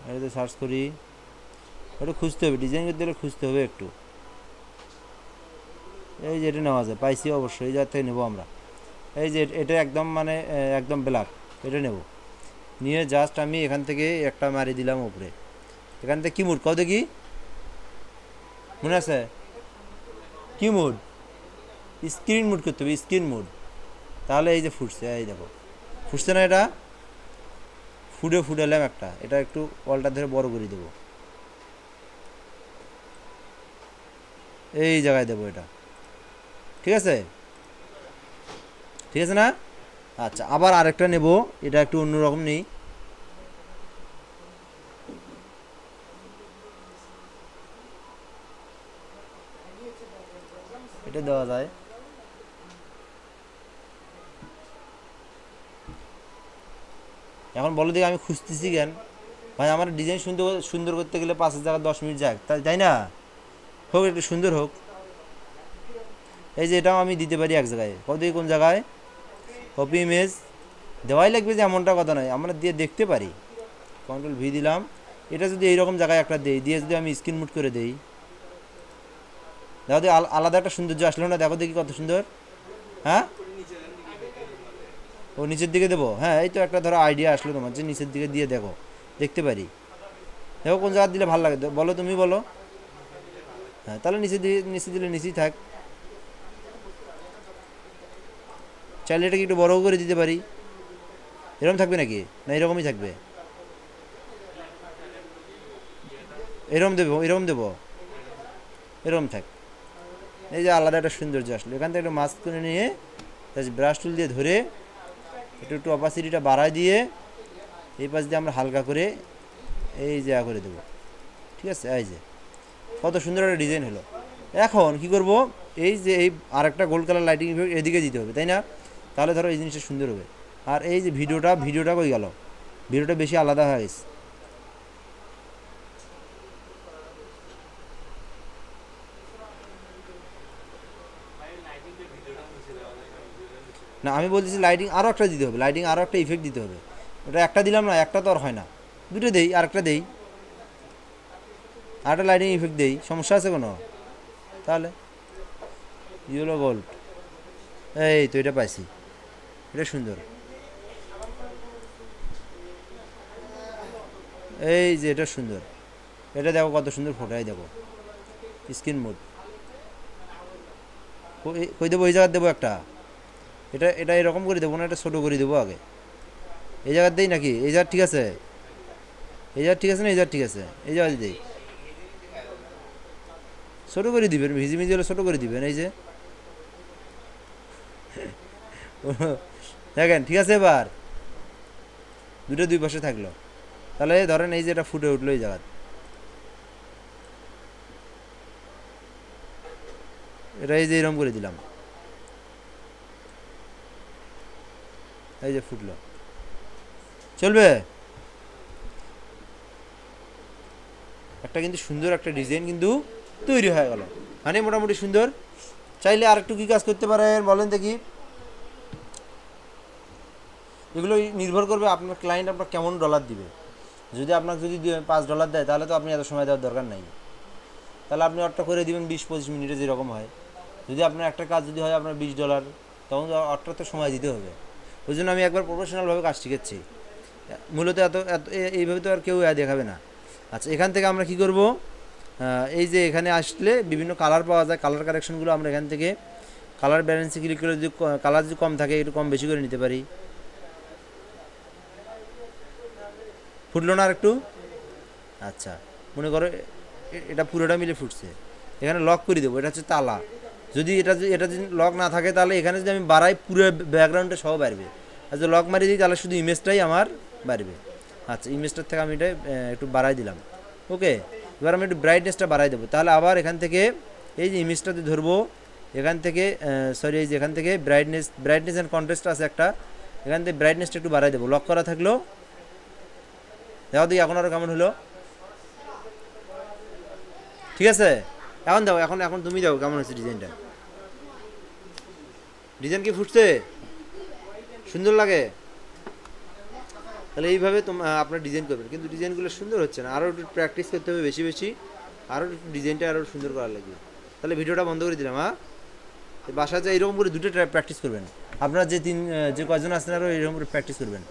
এটাতে সার্চ করি, একটু খুঁজতে হবে, ডিজাইন করতে গেলে খুঁজতে হবে একটু। এই যে এটা নেওয়া যায়, পাইছি অবশ্যই, এই জায়গা থেকে নেবো আমরা। এই যে এটা একদম মানে একদম ব্ল্যাক, এটা নেব। নিয়ে জাস্ট আমি এখান থেকে একটা মারি দিলাম উপরে। এখান থেকে কী মুড কও দেখি, মনে আছে কী মুড? স্ক্রিন মুড করতে হবে, স্ক্রিন মুড। তাহলে এই যে ফুটছে, এই দেখো ফুটছে না, এটা ফুটালাম একটা। এটা একটু ওয়ালটা ধরে বড় করে দেবো, এই জায়গায় দেবো এটা। ঠিক আছে, ঠিক আছে না? আচ্ছা আবার আরেকটা নেব, এটা একটু অন্যরকম নেই। এটা দেওয়া যায়। এখন বলো দেখি, আমি খুঁজতেছি কেন ভাই? আমার ডিজাইন সুন্দর সুন্দর করতে গেলে 5 জায়গায় 10 মিনিট যাক, তাই না? হোক একটু সুন্দর হোক। এই যে এটাও আমি দিতে পারি এক জায়গায়, কত দেখি কোন জায়গায়, কপি ইমেজ। দেওয়াই লাগবে যে এমনটা কথা নয়, আমরা দিয়ে দেখতে পারি। কন্ট্রোল ভি দিলাম। এটা যদি এইরকম জায়গায় একটা দেই, দিয়ে যদি আমি স্ক্রিন মুট করে দেই, দেখো দেখি আলাদা একটা সৌন্দর্য আসলো না? দেখো দেখি কত সুন্দর। হ্যাঁ, ও নিচের দিকে দেবো, হ্যাঁ এই তো একটা ধরো আইডিয়া আসলো তোমার, যে নিচের দিকে দিয়ে দেখো, দেখতে পারি। দেখো কোন জায়গা দিলে ভালো লাগে, বলো তুমি বলো। হ্যাঁ তাহলে নিচে দিয়ে, নিচে দিলে নিচেই থাক। চাইলে এটাকে একটু বড়ও করে দিতে পারি। এরকম থাকবে নাকি, না এরকমই থাকবে? এরকম দেবো, এরকম দেবো, এরকম থাক। এই যে আলাদা একটা সৌন্দর্য আসলো। এখান থেকে একটু মাস্ক করে নিয়ে ব্রাশ টুল দিয়ে ধরে একটু একটু অপাসিটিটা বাড়ায় দিয়ে এই পাশ দিয়ে আমরা হালকা করে এই জায়গা করে দেবো। ঠিক আছে, এই যে কত সুন্দর একটা ডিজাইন হলো। এখন কি করব, এই যে এই আরেকটা গোল্ড কালার লাইটিং এদিকে দিতে হবে, তাই না? তাহলে ধরো এই জিনিসটা সুন্দর হবে। আর এই যে ভিডিওটা কই গেল? ভিডিওটা বেশি আলাদা হয়ে গেছে। না আমি বলতেছি লাইটিং আরও একটা দিতে হবে, লাইটিং আরও একটা ইফেক্ট দিতে হবে। ওটা একটা দিলাম না, একটা তো আর হয় না, দুটো দেই, আরেকটা দেই, আরেকটা লাইটিং ইফেক্ট দেই, সমস্যা আছে কোনো? তাহলে ইয়েলো গোল্ড, এই তো এটা পাইছি, এটা সুন্দর। এই যে এটা সুন্দর, এটা দেখো কত সুন্দর ফটো, এই দেখো স্ক্রিন মোড। কই দেবো, এই জায়গায় দেবো একটা। এটা এটা এরকম করে দেবো না, এটা ছোটো করে দেবো আগে। এই জায়গার দেই নাকি, এই জায়গা ঠিক আছে? এই জায়গা ঠিক আছে না, এই জায়গা ঠিক আছে? এই জায়গা দেই, ছোটো করে দিবেন, ভিজি হলে ছোটো করে দিবেন, এই যে দেখেন ঠিক আছে। এবার দুটো দুই পাশে থাকলো, তাহলে ধরেন এই যে এটা ফুটে উঠলো এই জায়গা, এটা এই যে এরকম করে দিলাম, এই যে ফুটলো, চলবে? একটা কিন্তু সুন্দর একটা ডিজাইন কিন্তু তৈরি হয়ে গেল, মানে মোটামুটি সুন্দর। চাইলে আর একটু কী কাজ করতে পারেন বলেন দেখি। এগুলো নির্ভর করবে আপনার ক্লায়েন্ট আপনার কেমন ডলার দিবে। যদি আপনাকে যদি $5 দেয় তাহলে তো আপনি এত সময় দেওয়ার দরকার নাই, তাহলে আপনি অর্ডারটা করে দিবেন 20-25 মিনিটে যেরকম হয়। যদি আপনার একটা কাজ যদি হয় আপনার $20, তখন অর্ডারটা তো সময় দিতে হবে। ওই জন্য আমি একবার প্রফেশনালভাবে কাজ শিখেছি, মূলত এত এত এইভাবে তো আর কেউ দেখাবে না। আচ্ছা, এখান থেকে আমরা কি করব, এই যে এখানে আসলে বিভিন্ন কালার পাওয়া যায়, কালার কারেকশনগুলো আমরা এখান থেকে কালার ব্যালেন্সে ক্লিক করে যদি কালার যদি কম থাকে একটু কম বেশি করে নিতে পারি। ফুটলো না আর একটু? আচ্ছা, মনে করো এটা পুরোটা মিলে ফুটছে, এখানে লক করে দেবো, এটা হচ্ছে তালা। যদি এটা যদি লক না থাকে তাহলে এখানে যদি আমি বাড়াই পুরো ব্যাকগ্রাউন্ডটা সহ বাড়বে, আর যদি লক মারি দিই তাহলে শুধু ইমেজটাই আমার বাড়বে। আচ্ছা, ইমেজটার থেকে আমি এটা একটু বাড়াই দিলাম। ওকে, এবার আমি একটু ব্রাইটনেসটা বাড়াই দেবো। তাহলে আবার এখান থেকে এই যে ইমেজটাতে ধরবো, এখান থেকে সরি এই যে এখান থেকে ব্রাইটনেস অ্যান্ড কন্ট্রাস্ট আছে একটা, এখান থেকে ব্রাইটনেসটা একটু বাড়াই দেবো। লক করা থাকলো, দেখো দিই এখন আরও কেমন হলো। ঠিক আছে, এখন দাও, এখন এখন তুমি দাও কেমন হচ্ছে ডিজাইনটা। ডিজাইন কি ফুটছে? সুন্দর লাগে? তাহলে এইভাবে আপনার ডিজাইন করবেন, কিন্তু ডিজাইনগুলো সুন্দর হচ্ছে না, আরও একটু প্র্যাকটিস করতে হবে বেশি বেশি, আরও একটু ডিজাইনটা আরও সুন্দর করা লাগবে। তাহলে ভিডিওটা বন্ধ করে দিলাম। হ্যাঁ, বাসায় যে এরকম করে দুটো প্র্যাকটিস করবেন, আপনারা যে কয়জন আছেন আরও এরকম করে প্র্যাকটিস করবেন।